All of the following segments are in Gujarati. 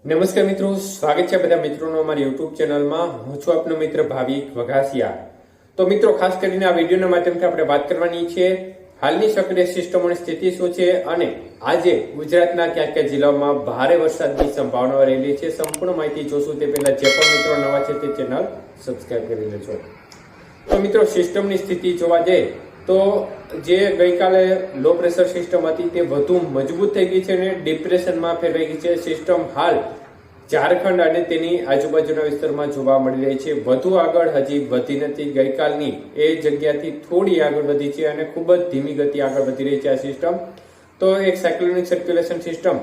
નમસ્કાર મિત્રો, સ્વાગત છે બધા મિત્રોનો અમારી યુટ્યુબ ચેનલમાં. હું છું આપનો મિત્ર ભાવિક વઘાસિયા. તો મિત્રો, ખાસ કરીને આ વિડીયોના માધ્યમથી આપણે વાત કરવાની છે હાલની સક્રિય સિસ્ટમોની સ્થિતિ શું છે અને આજે ગુજરાતના કયા કયા જિલ્લાઓમાં ભારે વરસાદની સંભાવના રહેલી છે. સંપૂર્ણ માહિતી જોશું તે પહેલા જે પણ મિત્રો નવા છે તે ચેનલ સબસ્ક્રાઇબ કરી લેજો. તો મિત્રો, સિસ્ટમની સ્થિતિ જોવા જઈએ તો જે ગઈકાલે લો પ્રેશર સિસ્ટમ હતી તે વધુ મજબૂત થઈ ગઈ છે અને ડિપ્રેશનમાં ફેરવાઈ ગઈ છે. સિસ્ટમ હાલ ઝારખંડ અને તેની આજુબાજુના વિસ્તારમાં જોવા મળી રહી છે. વધુ આગળ હજી વધી નથી. ગઈકાલની એ જગ્યાથી થોડી આગળ વધી છે અને ખૂબ જ ધીમી ગતિ આગળ વધી રહી છે આ સિસ્ટમ. તો એક સાયક્લોનિક સર્ક્યુલેશન સિસ્ટમ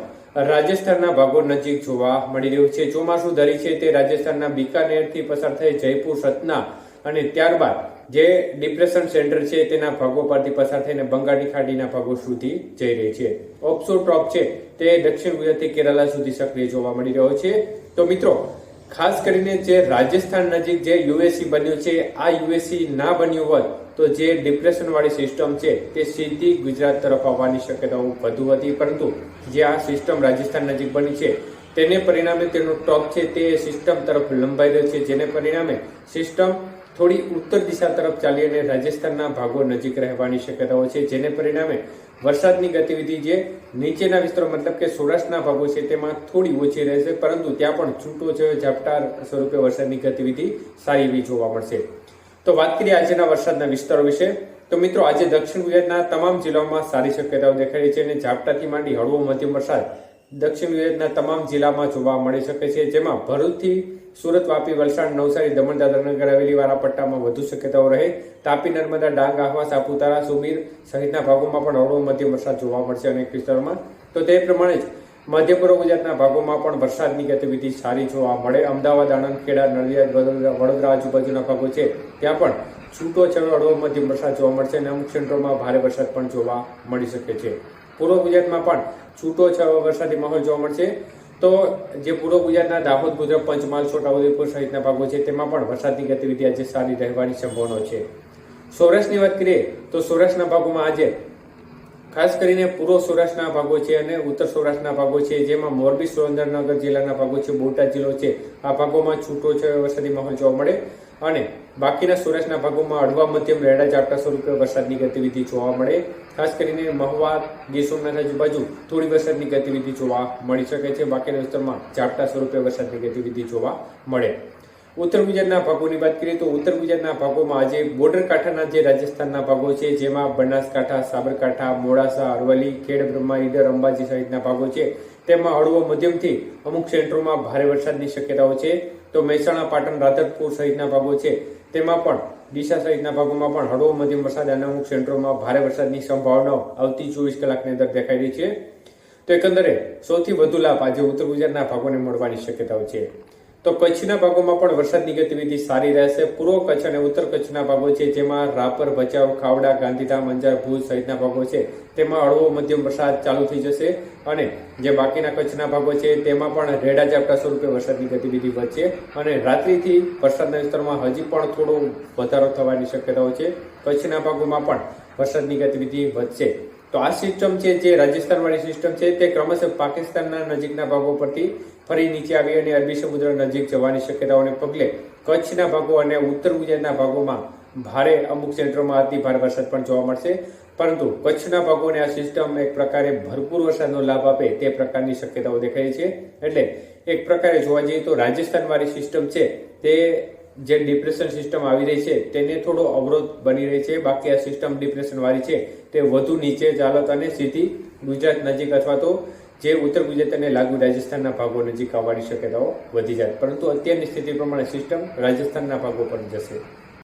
રાજસ્થાનના ભાગો નજીક જોવા મળી રહ્યું છે. ચોમાસું ધરી છે તે રાજસ્થાનના બિકાનેરથી પસાર થઈ જયપુર, સતના અને ત્યારબાદ જે ડિપ્રેશન સેન્ટર છે તેના ભાગો પરથી પસાર થઈને બંગાળની ખાડીના ભાગો સુધી જઈ રહી છે. ઓફશોર ટ્રોપ છે તે દક્ષિણ ગુજરાતથી કેરાલા સુધી સક્રિય જોવા મળી રહ્યો છે. તો મિત્રો, ખાસ કરીને જે રાજસ્થાન નજીક જે યુએસી બન્યું છે, આ યુએસી ના બન્યું હોત તો જે ડિપ્રેશન વાળી સિસ્ટમ છે તે સીધી ગુજરાત તરફ આવવાની શક્યતાઓ વધુ હતી. પરંતુ જે આ સિસ્ટમ રાજસ્થાન નજીક બની છે તેને પરિણામે તેનો ટોપ છે તે સિસ્ટમ તરફ લંબાઈ રહ્યો છે, જેને પરિણામે સિસ્ટમ થોડી ઉત્તર દિશા તરફ ચાલી અને રાજસ્થાનના ભાગો નજીક રહેવાની શક્યતાઓ છે, જેને પરિણામે વરસાદની ગતિવિધિ જે નીચેના વિસ્તારો મતલબ કે સૌરાષ્ટ્રના ભાગો છે તેમાં થોડી ઓછી રહેશે, પરંતુ ત્યાં પણ છૂટો છે ઝાપટા સ્વરૂપે વરસાદની ગતિવિધિ સારી એવી જોવા મળશે. તો વાત કરીએ આજના વરસાદના વિસ્તારો વિશે. તો મિત્રો, આજે દક્ષિણ ગુજરાતના તમામ જિલ્લાઓમાં સારી શક્યતાઓ દેખાઈ રહી છે અને ઝાપટાથી માંડી હળવો મધ્યમ વરસાદ દક્ષિણ ગુજરાતના તમામ જિલ્લામાં જોવા મળી શકે છે, જેમાં ભરૂચથી સુરત, વાપી, વલસાડ, નવસારી, દમણ, દાદરા નગર હવેલી વાળા પટ્ટામાં વધુ શક્યતાઓ રહે. તાપી, નર્મદા, ડાંગ, આહવા, સાપુતારા, સુબીર સહિતના ભાગોમાં પણ હળવો મધ્યમ વરસાદ જોવા મળશે અનેક વિસ્તારોમાં. તો તે પ્રમાણે જ મધ્ય પૂર્વ ગુજરાતના ભાગોમાં પણ વરસાદની ગતિવિધિ સારી જોવા મળે. અમદાવાદ, આણંદ, ખેડા, નડિયાદ, વડોદરા આજુબાજુના ભાગો છે ત્યાં પણ છૂટો છેડો હળવો મધ્યમ વરસાદ જોવા મળશે અને અમુક ક્ષેત્રોમાં ભારે વરસાદ પણ જોવા મળી શકે છે. પૂર્વ ગુજરાતમાં પણ છૂટો છેડો વરસાદી માહોલ જોવા મળશે. તો જે પૂર્વ ગુજરાતના દાહોદ, ગુજરાત, પંચમહાલ, છોટાઉદેપુર સહિતના ભાગો છે તેમાં પણ વરસાદની ગતિવિધિ આજે સારી રહેવાની સંભાવના છે. સૌરાષ્ટ્રની વાત કરીએ તો સૌરાષ્ટ્રના ભાગોમાં આજે ખાસ કરીને પૂર્વ સૌરાષ્ટ્રના ભાગો છે અને ઉત્તર સૌરાષ્ટ્રના ભાગો છે, જેમાં મોરબી, સુરેન્દ્રનગર જિલ્લાના ભાગો છે, બોટાદ જિલ્લો છે, આ ભાગોમાં છૂટો છે વરસાદી માહોલ જોવા મળે અને બાકીના સૌરાષ્ટ્રના ભાગોમાં હળવા મધ્યમ રેડા ઝાપટા સ્વરૂપે વરસાદની ગતિવિધિ જોવા મળે. ખાસ કરીને મહુવા, ગીર સોમનાથ આજુબાજુ થોડી વરસાદની ગતિવિધિ જોવા મળી શકે છે. બાકીના વિસ્તારમાં ઝાપટા સ્વરૂપે વરસાદની ગતિવિધિ જોવા મળે. ઉત્તર ગુજરાતના ભાગોની વાત કરીએ તો ઉત્તર ગુજરાતના ભાગોમાં આજે બોર્ડર કાંઠાના જે રાજસ્થાનના ભાગો છે, જેમાં બનાસકાંઠા, સાબરકાંઠા, મોડાસા, અરવલ્લી, ખેડ બ્રહ્મા, ઈડર, અંબાજી સહિતના ભાગો છે તેમાં હળવો મધ્યમથી અમુક ક્ષેત્રોમાં ભારે વરસાદની શક્યતાઓ છે. તો મહેસાણા, પાટણ, રાધનપુર સહિતના ભાગો છે તેમાં પણ ડીસા સહિતના ભાગોમાં પણ હળવો મધ્યમ વરસાદ અને અમુક ક્ષેત્રોમાં ભારે વરસાદની સંભાવનાઓ આવતી 24 કલાકની અંદર દેખાઈ રહી છે. તો એકંદરે સૌથી વધુ લાભ આજે ઉત્તર ગુજરાતના ભાગોને મળવાની શક્યતાઓ છે. તો કચ્છના ભાગોમાં પણ વરસાદની ગતિવિધિ સારી રહેશે. પૂર્વ કચ્છ અને ઉત્તર કચ્છના ભાગો છે, જેમાં રાપર, ભચાઉ, ખાવડા, ગાંધીધામ, અંજાર, ભુજ સહિતના ભાગો છે તેમાં હળવો મધ્યમ વરસાદ ચાલુ થઈ જશે અને જે બાકીના કચ્છના ભાગો છે તેમાં પણ રેડા ઝાપટા સ્વરૂપે વરસાદની ગતિવિધિ વધશે અને રાત્રિથી વરસાદના વિસ્તારમાં હજી પણ થોડો વધારો થવાની શક્યતાઓ છે. કચ્છના ભાગોમાં પણ વરસાદની ગતિવિધિ વધશે. તો આ સિસ્ટમ છે જે રાજસ્થાન વાળી સિસ્ટમ છે તે ક્રમશઃ પાકિસ્તાનના નજીકના ભાગો પરથી ફરી નીચે આવી અને અરબી સમુદ્ર નજીક જવાની શક્યતાઓને પગલે કચ્છના ભાગો અને ઉત્તર ગુજરાતના ભાગોમાં ભારે અમુક ક્ષેત્રોમાં અતિ ભારે વરસાદ પણ જોવા મળશે. પરંતુ કચ્છના ભાગોને આ સિસ્ટમ એક પ્રકારે ભરપૂર વરસાદનો લાભ આપે તે પ્રકારની શક્યતાઓ દેખાય છે. એટલે એક પ્રકારે જોવા જઈએ તો રાજસ્થાન વાળી સિસ્ટમ છે તે જે ડિપ્રેશન સિસ્ટમ આવી રહી છે તેને થોડો અવરોધ બની રહી છે. બાકી આ સિસ્ટમ ડિપ્રેશન વાળી છે તે વધુ નીચે ચાલત અને સીધી ગુજરાત નજીક અથવા તો જે ઉત્તર ગુજરાત અને લાગુ રાજસ્થાનના ભાગો નજીક આવવાની શક્યતાઓ વધી જાય. પરંતુ અત્યારની સ્થિતિ પ્રમાણે સિસ્ટમ રાજસ્થાનના ભાગો પર જશે.